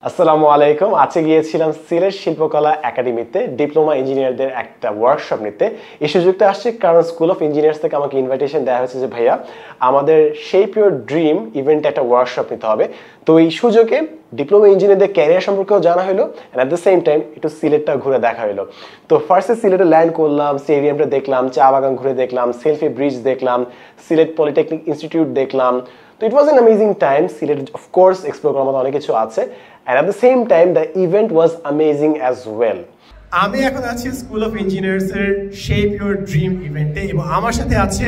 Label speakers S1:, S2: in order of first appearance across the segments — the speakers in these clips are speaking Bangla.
S1: আসসালামু আলাইকুম। আজকে গিয়েছিলাম সিলেট শিল্পকলা একাডেমিতে ডিপ্লোমা ইঞ্জিনিয়ারদের একটা ওয়ার্কশপ নিতে। এই সুযোগটা আসছে কারণ স্কুল অফ ইঞ্জিনিয়ার্স থেকে আমাকে ইনভাইটেশন দেওয়া হয়েছে যে ভাইয়া আমাদের শেপ ইউর ড্রিম ইভেন্টে একটা ওয়ার্কশপ নিতে হবে। তো এই সুযোগে ডিপ্লোমা ইঞ্জিনিয়ারদের ক্যারিয়ার সম্পর্কেও জানা হলো and at the same time একটু সিলেটটা ঘুরে দেখা হলো। তো ফার্স্টে সিলেটে ল্যান্ড করলাম, স্টেডিয়ামটা দেখলাম, চা বাগান ঘুরে দেখলাম, সেলফি ব্রিজ দেখলাম, সিলেট পলিটেকনিক ইনস্টিটিউট দেখলাম। তো it was an amazing time. Sylhet of course explore করার মতো অনেক কিছু আছে and at the same time the event was amazing as well.
S2: আমি এখন আছি স্কুল অফ ইঞ্জিনিয়ার্স এর শেপ ইউর ড্রিম ইভেন্টে এবং আমার সাথে আছে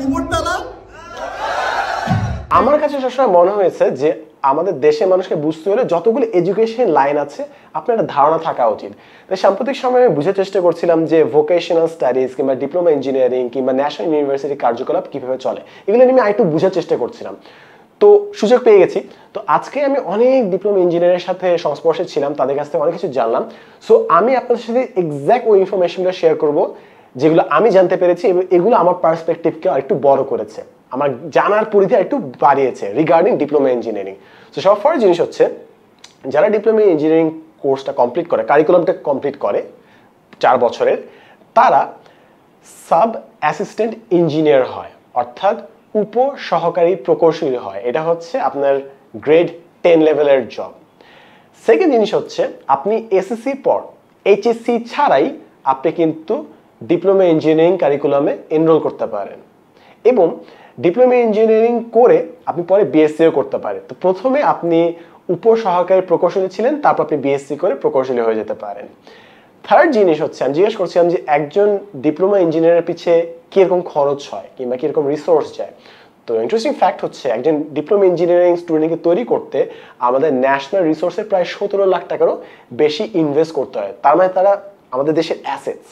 S2: উপরতলা।
S1: আমার কাছে সবসময় মনে হয়েছে যে আমাদের দেশে মানুষকে বুঝতে হলে যতগুলো এডুকেশন লাইন আছে আপনার একটা ধারণা থাকা উচিত। তাই সাম্প্রতিক সময়ে আমি বুঝার চেষ্টা করছিলাম যে ভোকেশনাল স্টাডিজ কিংবা ডিপ্লোমা ইঞ্জিনিয়ারিং কিংবা ন্যাশনাল ইউনিভার্সিটি কার্যকলাপ কিভাবে চলে এগুলো নিয়ে আমি আরেকটু বুঝার চেষ্টা করছিলাম। তো সুযোগ পেয়ে গেছি। তো আজকে আমি অনেক ডিপ্লোমা ইঞ্জিনিয়ারের সাথে সংস্পর্শে ছিলাম, তাদের কাছ থেকে অনেক কিছু জানলাম। সো আমি আপনাদের সাথে এক্স্যাক্ট ওই ইনফরমেশনগুলো শেয়ার করব যেগুলো আমি জানতে পেরেছি এবং এগুলো আমার পার্সপেক্টিভকে আরেকটু বড় করেছে, আমার জানার পরিধি একটু বাড়িয়েছে রিগার্ডিং ডিপ্লোমা ইঞ্জিনিয়ারিং। তো সব ফার্স্ট জিনিস হচ্ছে যারা ডিপ্লোমা ইঞ্জিনিয়ারিং কোর্সটা কমপ্লিট করে, কারিকুলামটা কমপ্লিট করে 4 বছরের, তারা সাব অ্যাসিস্ট্যান্ট ইঞ্জিনিয়ার হয়, অর্থাৎ উপ সহকারী প্রকৌশলী হয়। এটা হচ্ছে আপনার গ্রেড 10 লেভেলের জব। সেকেন্ড জিনিস হচ্ছে আপনি এসএসসি পর এইচএসসি ছাড়াই আপনি কিন্তু ডিপ্লোমা ইঞ্জিনিয়ারিং কারিকুলামে এনরোল করতে পারেন এবং ডিপ্লোমা ইঞ্জিনিয়ারিং করে আপনি পরে বিএসসিও করতে পারেন। তো প্রথমে আপনি উপ সহকারী প্রকৌশলী ছিলেন, তারপর আপনি বিএসসি করে প্রকৌশলী হয়ে যেতে পারেন। থার্ড জিনিস হচ্ছে আমি জিজ্ঞেস করছিলাম যে একজন ডিপ্লোমা ইঞ্জিনিয়ারের পিছিয়ে কিরকম খরচ হয় কিংবা কিরকম রিসোর্স যায়। তো ইন্টারেস্টিং ফ্যাক্ট হচ্ছে একজন ডিপ্লোমা ইঞ্জিনিয়ারিং স্টুডেন্টকে তৈরি করতে আমাদের ন্যাশনাল রিসোর্সের প্রায় 17 লাখ টাকারও বেশি ইনভেস্ট করতে হয়। তার মানে তারা আমাদের দেশের অ্যাসেটস।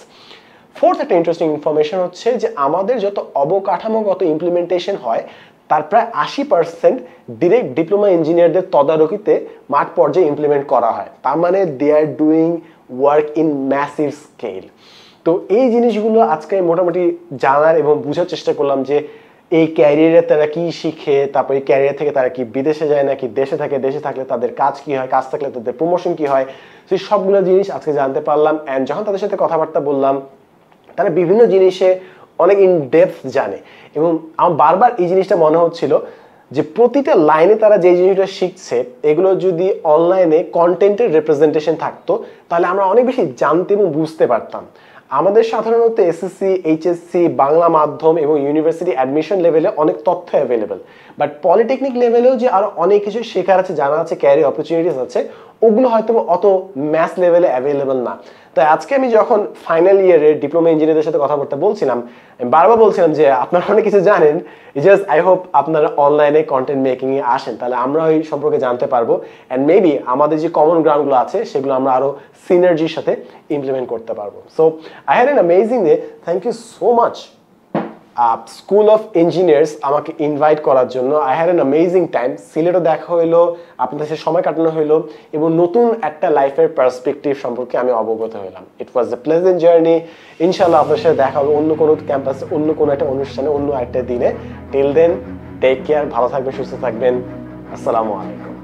S1: ফোর্থ একটা ইন্টারেস্টিং ইনফরমেশন হচ্ছে যে আমাদের যত অবকাঠামোগত ইমপ্লিমেন্টেশন হয় তার প্রায় 80% ডিরেক্ট ডিপ্লোমা ইঞ্জিনিয়ারদের তদারকিতে মাঠ পর্যায়ে ইমপ্লিমেন্ট করা হয়। তার মানে they are doing work in massive scale. তো এই জিনিসগুলো আজকে মোটামুটি জানার এবং বোঝার চেষ্টা করলাম যে এই ক্যারিয়ারে তারা কি শিখে, তারপর এই ক্যারিয়ার থেকে তারা কি বিদেশে যায় নাকি দেশে থাকে, দেশে থাকলে তাদের কাজ কি হয়, কাজ থাকলে তাদের প্রমোশন কি হয়, সেই সবগুলো জিনিস আজকে জানতে পারলাম। অ্যান্ড যখন তাদের সাথে কথাবার্তা বললাম তারা বিভিন্ন জিনিসে অনেক ইন ডেপথ জানে এবং আমার বারবার এই জিনিসটা মনে হচ্ছিল যে প্রতিটা লাইনে তারা যে জিনিসটা শিখছে এগুলো যদি অনলাইনে কন্টেন্টের রিপ্রেজেন্টেশন থাকতো তাহলে আমরা অনেক বেশি জানতে এবং বুঝতে পারতাম। আমাদের সাধারণত এসএসসি, এইচএসসি, বাংলা মাধ্যম এবং ইউনিভার্সিটি অ্যাডমিশন লেভেলে অনেক তথ্য অ্যাভেলেবেল, বাট পলিটেকনিক লেভেলেও যে আরো অনেক কিছু শেখার আছে, জানা আছে, ক্যারিয়ার অপরচুনিটিস আছে, ওগুলো হয়তো অত ম্যাথ লেভেলে অ্যাভেলেবল না। তাই আজকে আমি যখন ফাইনাল ইয়ারে ডিপ্লোমা ইঞ্জিনিয়ারদের সাথে কথা বলছিলাম, আমি বারবার বলছিলাম যে আপনারা অনেক কিছু জানেন, জাস্ট আই হোপ আপনারা অনলাইনে কন্টেন্ট মেকিংয়ে আসেন, তাহলে আমরা ওই সম্পর্কে জানতে পারবো অ্যান্ড মেবি আমাদের যে কমন গ্রাউন্ডগুলো আছে সেগুলো আমরা আরো সিনার্জির সাথে ইমপ্লিমেন্ট করতে পারবো। So I had an amazing day. Thank you so much school of engineers আমাকে ইনভাইট করার জন্য। I had an amazing time. সিলেটও দেখা হইলো, আপনাদের সাথে সময় কাটানো হইলো এবং নতুন একটা লাইফের পার্সপেক্টিভ সম্পর্কে আমি অবগত হইলাম। ইট ওয়াজ এ প্লেজেন্ট জার্নি। ইনশাআল্লাহ আপনার সাথে দেখা হবে অন্য কোনো ক্যাম্পাসে, অন্য কোনো একটা অনুষ্ঠানে, অন্য একটা দিনে। টিল দেন টেক কেয়ার, ভালো থাকবেন, সুস্থ থাকবেন। আসসালামু আলাইকুম।